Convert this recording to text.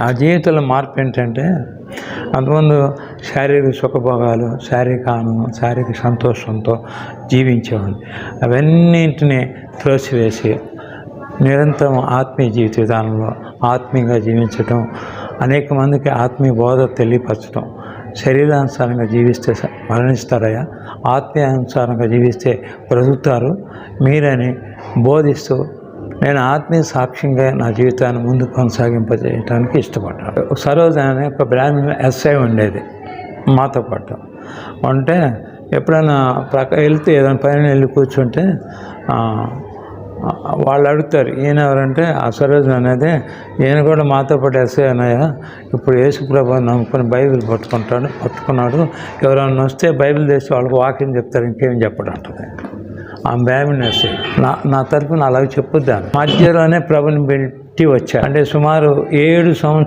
ఆ జీవితంలో మార్పు ఏంటంటే అంతకుముందు శారీరక సుఖభోగాలు, శారీరక ఆనందం, శారీరక సంతోషంతో జీవించేవాడిని. అవన్నింటినీ త్రోసివేసి నిరంతరం ఆత్మీయ జీవిత విధానంలో ఆత్మీయంగా జీవించటం, అనేక మందికి ఆత్మీయ బోధ తెలియపరచడం. శరీరానుసారంగా జీవిస్తే మరణిస్తారయ్యా, ఆత్మీయానుసారంగా జీవిస్తే బ్రతుకుతారు మీరని బోధిస్తూ నేను ఆత్మీయ సాక్ష్యంగా నా జీవితాన్ని ముందు కొనసాగింపజేయడానికి ఇష్టపడ్డాను. సరోజ అనే ఒక బ్రాహ్మణ ఎస్ఐ ఉండేది మాతో పాటు. అంటే ఎప్పుడైనా వెళ్తే ఏదైనా పైన వెళ్ళి కూర్చుంటే వాళ్ళు అడుగుతారు, ఈయన ఎవరంటే ఆ సరోజ అనేది, ఈయన కూడా మాతో పాటు ఎస్ఐ అన్నయ్య, ఇప్పుడు యేసుప్రభు నమ్ముకొని బైబిల్ పట్టుకున్నాడు, ఎవరైనా వస్తే బైబిల్ తెచ్చి వాళ్ళకి వాక్యం చెప్తారు, ఇంకేం చెప్పడం అంటుంది. ఆ బ్రాహ్మణ ఎస్ఐ నా తరఫున అలాగే చెప్పుద్దాను. మధ్యలోనే ప్రభుని పెట్టి వచ్చాడు. అంటే సుమారు 7 సంవత్సరాలు